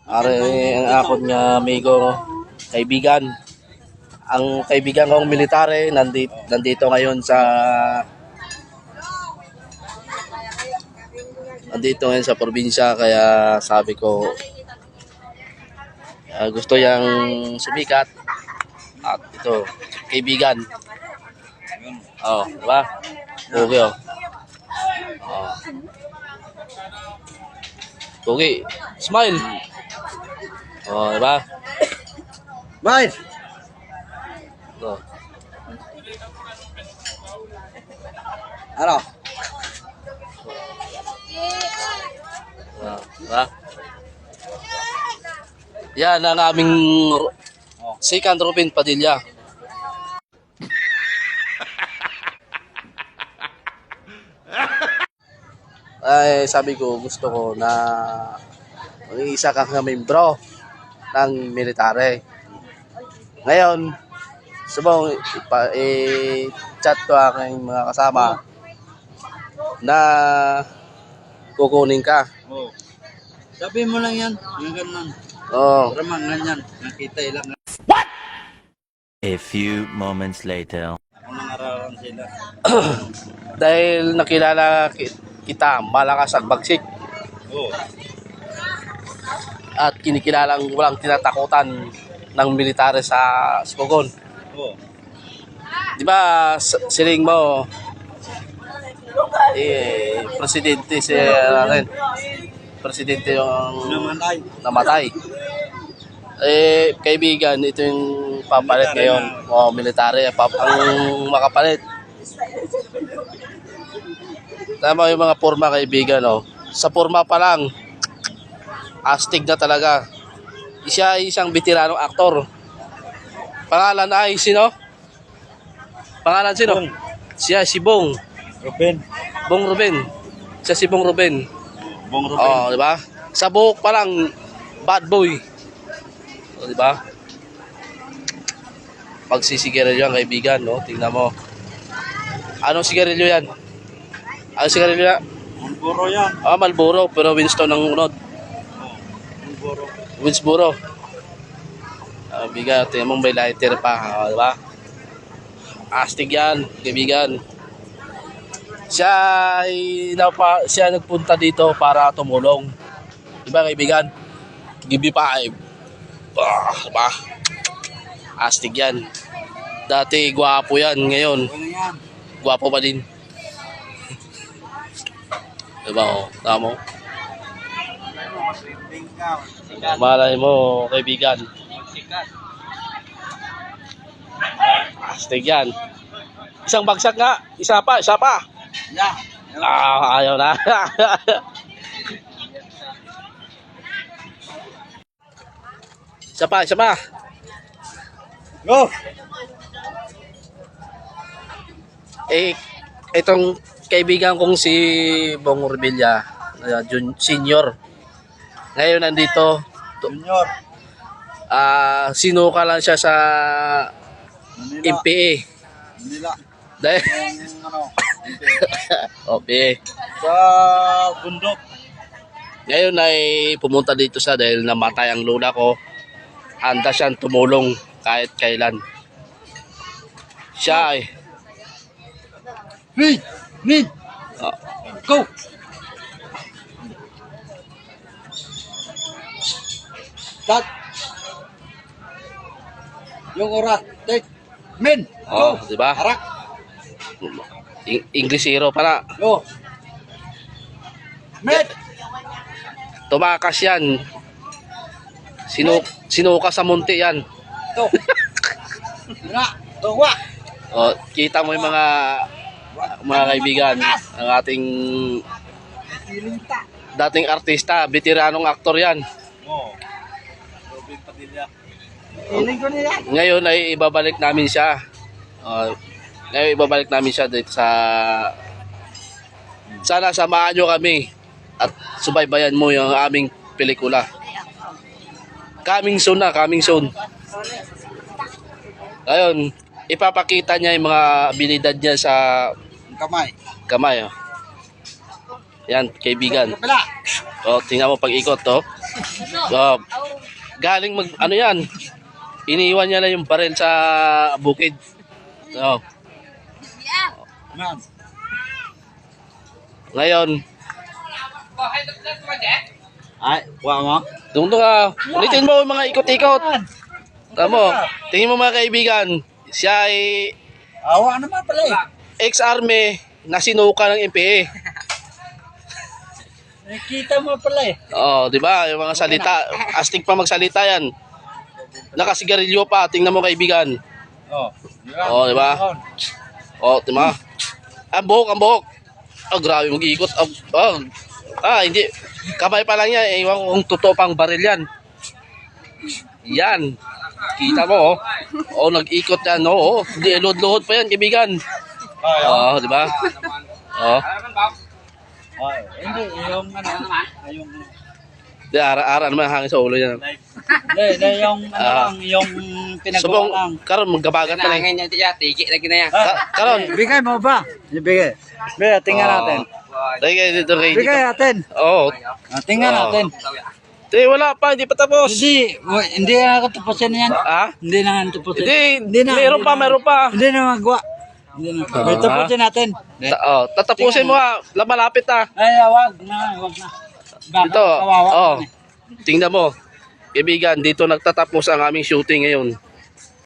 Ari ang akon nga amigo, kaibigan. Ang kaibigan kong military nandito ngayon sa probinsya, kaya sabi ko gusto yang sumikat at ito kaibigan. Oh, diba? Okay, oh. Oh. Okay, smile. Oh, diba? Smile. Oh. Ano? Diba? Yan ang aming second Robin Padilla. Ay, sabi ko, gusto ko na mag-iisa kang membro ng military. Ngayon, subong i-chat ko aking mga kasama na kukunin ka. Oh. Sabi mo lang yan. Yung ganun. Oh. Para ganyan. Nakita ilang. A few moments later. Unang arawan sila. Dahil nakilala kita, malakas at bagsik. Oh. At kinikilalang walang tinatakutan ng military sa Sukogon. Oh. Di ba, siling mo, presidente presidente yung namatay. Kaibigan, ito yung papalit ngayon. O, military, ang makapalit. Tama yung mga forma, kaibigan, no? Sa forma pa lang, astig na talaga. Siya ay isang veteranong aktor. Pangalan ay sino? Pangalan sino? Bong. Siya si Bong. Ruben. Bong Ruben. Siya si Bong Ruben. Bong Ruben. Oh, di ba? Sa buhok pa lang, bad boy. Oh, di ba? Pagsisigarilyo yan, kaibigan, no? Tingnan mo. Anong sigarilyo yan? Anong sigarilyo yan? Marlboro yan. Marlboro, pero Winston ang unod. Marlboro. Winsboro. Bigat, tingnan mo may lighter pa, di ba? Astig yan, kaibigan. Siya nagpunta dito para tumulong. Di ba, kaibigan? Give me 5. Diba? Astig yan. Dati gwapo yan, ngayon Ano yan? gwapo pa din. Diba, oh, tama mo? Malay mo, kaibigan. Astig yan. Isang bagsak nga. Isa pa. Yeah. Ayaw na. Isa pa. Go! Itong kaibigan kong si Bong Revilla, senior. Ngayon nandito, Junior. sinuka lang siya sa Manila. MPA. Manila. Dahil, Yung ano, okay. sa bundok. Ngayon ay pumunta dito siya dahil namatay ang lola ko. Handa siyang tumulong kahit kailan. Siya ay Read. Go. Start. Yung oras. Take. Men. oh, di ba? Harak. English hero pala. Go. Men. Tumakas yan. Sinuka sa munti yan. Ito. Nga. Tuwa. Oh, kita mo yung mga kaibigan, ang ating dating artista, veteranong aktor yan. Oh. Robin Padilla. Iling ko niya. Ngayon ay ibabalik namin siya. Dito sa... Sana samahan nyo kami at subaybayan mo yung aming pelikula. Coming soon. Ngayon, ipapakita niya yung mga abilidad niya sa Kamay. Oh. Yan, kaibigan. Kapila. Oh, tingnan mo pag ikot to. Oh, galing mag, ano yan, iniiwan niya na yung baril sa bukid. Oh. Ma'am. Ngayon, Ay, kuha mo? doon ka, ulitin mo yung mga ikot-ikot. Tamo, tingin mo mga kaibigan, siya ay Awa naman pala eh. ex-army na sinuka ng MPA. Nakita mo pala eh. Oh, di ba? Yung mga salita, astig pa magsalita yan. Nakasigarilyo pa, tingnan mo kaibigan. Oh. Oh, di ba? Oh, di ba? Ang buhok, ang buhok. Oh, grabe mag-iikot. Hindi. Kamay pa lang yan. Ewan ko kung totoo pang baril yan. Yan. Kita mo, oh. Oh, nag-ikot yan. Oh, hindi, luhod-luhod pa yan, kaibigan. Oh, di ba? Oh. Ay, hindi, yung ano, yung... Di, ara-ara naman hangin sa ulo yan. Hindi, yung ano lang, yung pinagawa lang. Karon maggabagat na lang. Nangangin niya, tiki lagi na yan. Karon. Bigay mo ba? Bigay. Bigay, tingnan natin. Lagay dito kay Bigay natin. Oo. Tingnan Oo. natin. Di, wala pa, hindi pa tapos. Hindi na ako tapusin yan. Ah? Hindi na nga tapusin. Hindi, meron pa, meron pa. Hindi na magawa. Hindi na. May tapusin natin. Tatapusin mo ha. Malapit na. Ay, wag na, wag na. Baka Ito, kawawa oh. naman eh. Tingnan mo. Kaibigan, dito nagtatapos ang aming shooting ngayon.